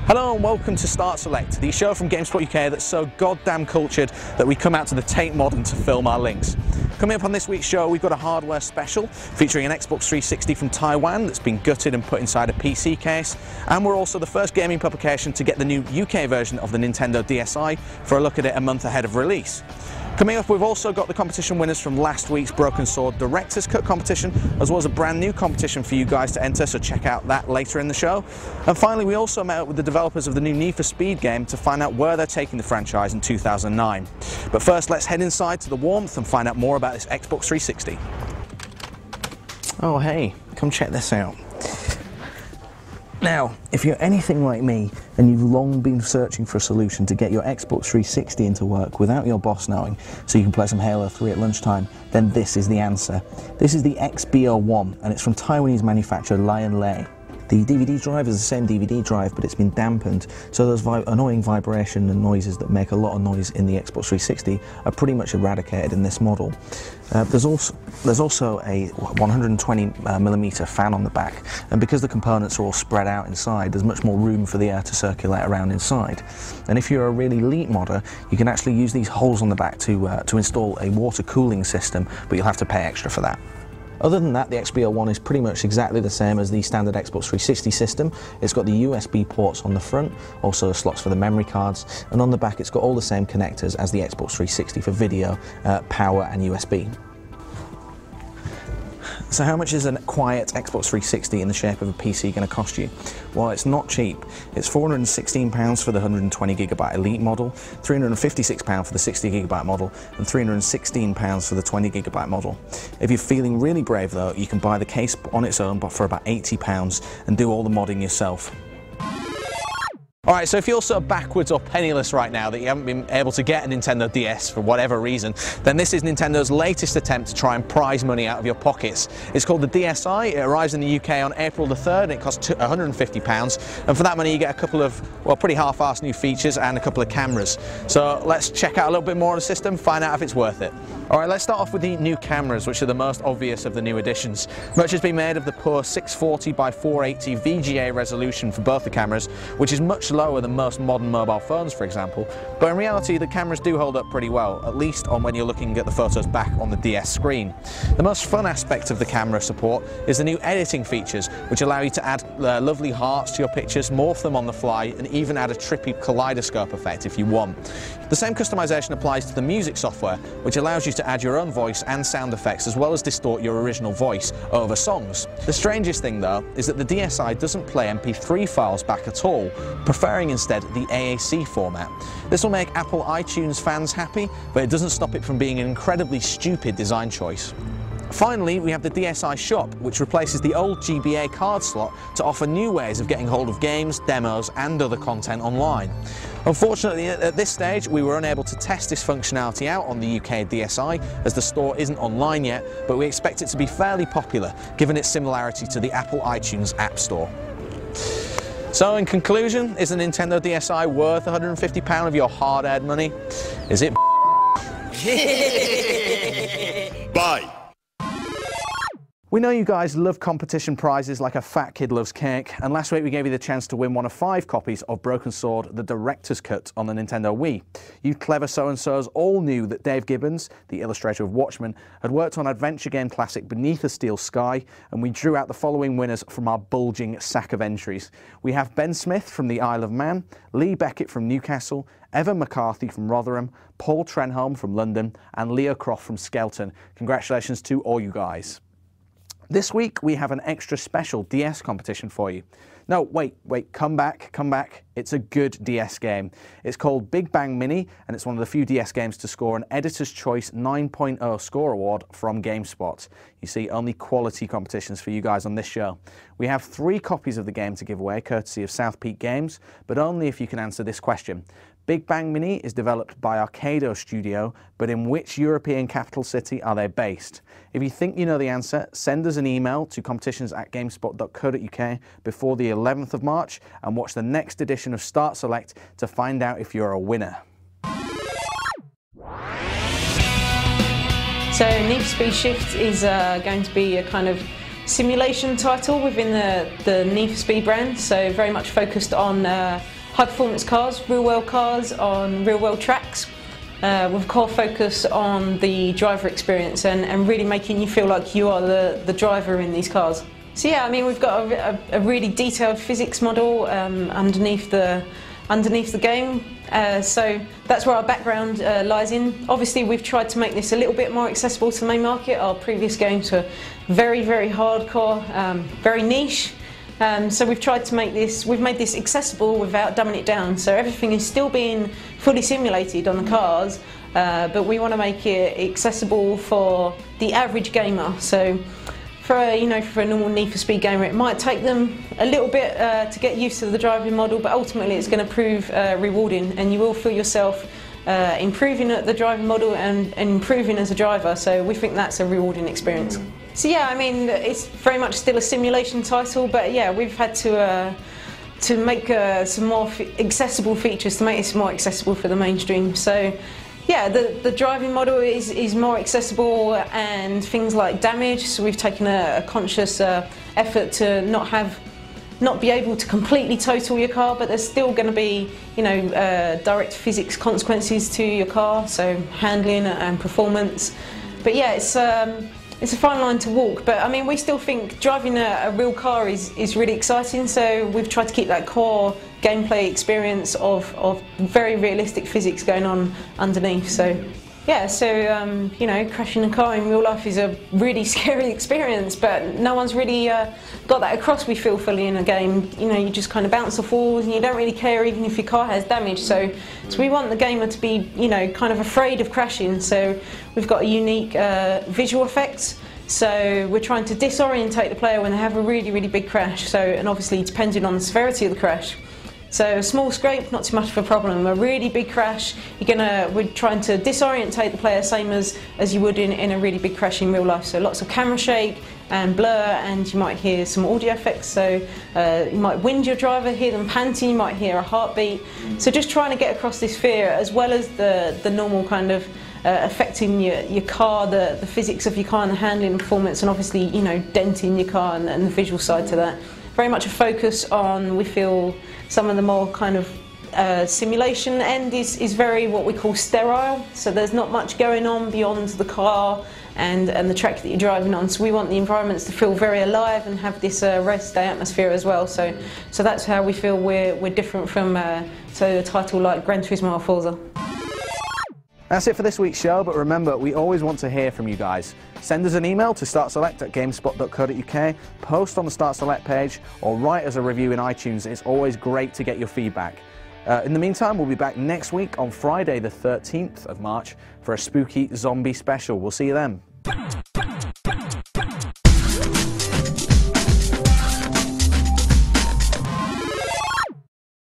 Hello and welcome to Start Select, the show from GameSpot UK that's so goddamn cultured that we come out to the Tate Modern to film our links. Coming up on this week's show, we've got a hardware special featuring an Xbox 360 from Taiwan that's been gutted and put inside a PC case, and we're also the first gaming publication to get the new UK version of the Nintendo DSi for a look at it a month ahead of release. Coming up, we've also got the competition winners from last week's Broken Sword Director's Cut competition, as well as a brand new competition for you guys to enter, so check out that later in the show. And finally, we also met up with the developers of the new Need for Speed game to find out where they're taking the franchise in 2009. But first, let's head inside to the warmth and find out more about this Xbox 360. Oh hey, come check this out. Now, if you're anything like me and you've long been searching for a solution to get your Xbox 360 into work without your boss knowing so you can play some Halo 3 at lunchtime, then this is the answer. This is the XBO1 and it's from Taiwanese manufacturer Lion Lei. The DVD drive is the same DVD drive, but it's been dampened, so those annoying vibration and noises that make a lot of noise in the Xbox 360 are pretty much eradicated in this model. There's also a 120mm fan on the back, and because the components are all spread out inside, there's much more room for the air to circulate around inside. And if you're a really elite modder, you can actually use these holes on the back to install a water cooling system, but you'll have to pay extra for that. Other than that, the XBO1 is pretty much exactly the same as the standard Xbox 360 system. It's got the USB ports on the front, also slots for the memory cards, and on the back it's got all the same connectors as the Xbox 360 for video, power and USB. So how much is a quiet Xbox 360 in the shape of a PC going to cost you? Well, it's not cheap. It's £416 for the 120GB Elite model, £356 for the 60GB model, and £316 for the 20GB model. If you're feeling really brave though, you can buy the case on its own but for about £80 and do all the modding yourself. Alright, so if you're so backwards or penniless right now that you haven't been able to get a Nintendo DS for whatever reason, then this is Nintendo's latest attempt to try and prize money out of your pockets. It's called the DSi, it arrives in the UK on April the 3rd and it costs £150, and for that money you get a couple of, well, pretty half-assed new features and a couple of cameras. So let's check out a little bit more of the system, find out if it's worth it. Alright, let's start off with the new cameras, which are the most obvious of the new additions. Much has been made of the poor 640 by 480 VGA resolution for both the cameras, which is much lower than most modern mobile phones, for example, but in reality the cameras do hold up pretty well, at least on when you're looking at the photos back on the DS screen. The most fun aspect of the camera support is the new editing features, which allow you to add lovely hearts to your pictures, morph them on the fly, and even add a trippy kaleidoscope effect if you want. The same customization applies to the music software, which allows you to add your own voice and sound effects as well as distort your original voice over songs. The strangest thing though is that the DSi doesn't play MP3 files back at all, preferring instead the AAC format. This will make Apple iTunes fans happy, but it doesn't stop it from being an incredibly stupid design choice. Finally, we have the DSi Shop, which replaces the old GBA card slot to offer new ways of getting hold of games, demos and other content online. Unfortunately, at this stage, we were unable to test this functionality out on the UK DSi, as the store isn't online yet, but we expect it to be fairly popular, given its similarity to the Apple iTunes App Store. So in conclusion, is the Nintendo DSi worth £150 of your hard-earned money? Is it Bye! We know you guys love competition prizes like a fat kid loves cake, and last week we gave you the chance to win one of 5 copies of Broken Sword The Director's Cut on the Nintendo Wii. You clever so-and-sos all knew that Dave Gibbons, the illustrator of Watchmen, had worked on adventure game classic Beneath a Steel Sky, and we drew out the following winners from our bulging sack of entries. We have Ben Smith from the Isle of Man, Lee Beckett from Newcastle, Evan McCarthy from Rotherham, Paul Trenholm from London, and Leo Croft from Skelton. Congratulations to all you guys. This week we have an extra special DS competition for you. No, wait, come back. It's a good DS game. It's called Big Bang Mini, and it's one of the few DS games to score an Editor's Choice 9.0 score award from GameSpot. You see, only quality competitions for you guys on this show. We have 3 copies of the game to give away, courtesy of South Peak Games, but only if you can answer this question. Big Bang Mini is developed by Arcado Studio, but in which European capital city are they based? If you think you know the answer, send us an email to competitions@gamespot.co.uk before the 11th of March and watch the next edition of Start Select to find out if you're a winner. So Need for Speed Shift is going to be a kind of simulation title within the Need for Speed brand, so very much focused on high performance cars, real world cars on real world tracks, with a core focus on the driver experience and really making you feel like you are the driver in these cars. So yeah, I mean, we've got a really detailed physics model underneath the game, so that's where our background lies in. Obviously we've tried to make this a little bit more accessible to the main market. Our previous games were very, very hardcore, very niche, so we've tried to make this, we've made this accessible without dumbing it down, so everything is still being fully simulated on the cars, but we want to make it accessible for the average gamer. So for a normal Need for Speed gamer, it might take them a little bit to get used to the driving model, but ultimately it's going to prove rewarding, and you will feel yourself improving at the driving model and improving as a driver. So we think that's a rewarding experience. So yeah, I mean, it's very much still a simulation title, but yeah, we've had to make some more accessible features to make this more accessible for the mainstream. So yeah, the driving model is more accessible, and things like damage, so we've taken a conscious effort to not be able to completely total your car, but there's still going to be, direct physics consequences to your car, so handling and performance. But yeah, it's a fine line to walk, but I mean, we still think driving a real car is really exciting, so we've tried to keep that core gameplay experience of very realistic physics going on underneath. So yeah, so crashing a car in real life is a really scary experience, but no one's really got that across, we feel, fully in a game. You just kind of bounce off walls and you don't really care even if your car has damage. So we want the gamer to be kind of afraid of crashing, so we've got a unique visual effects. So we're trying to disorientate the player when they have a really, really big crash, so, and obviously depending on the severity of the crash. So a small scrape, not too much of a problem. A really big crash, we're trying to disorientate the player, same as you would in a really big crash in real life. So lots of camera shake and blur, and you might hear some audio effects. So you might wind your driver, hear them panting, you might hear a heartbeat. So just trying to get across this fear, as well as the normal kind of affecting your car, the physics of your car and the handling and performance, and obviously denting your car and the visual side to that. Very much a focus on, we feel, some of the more kind of simulation end is very what we call sterile, so there's not much going on beyond the car and the track that you're driving on, so we want the environments to feel very alive and have this race day atmosphere as well, so that's how we feel we're different from a title like Gran Turismo or Forza. That's it for this week's show, but remember, we always want to hear from you guys. Send us an email to startselect@gamespot.co.uk, post on the Start Select page, or write us a review in iTunes. It's always great to get your feedback. In the meantime, we'll be back next week on Friday the 13th of March for a spooky zombie special. We'll see you then.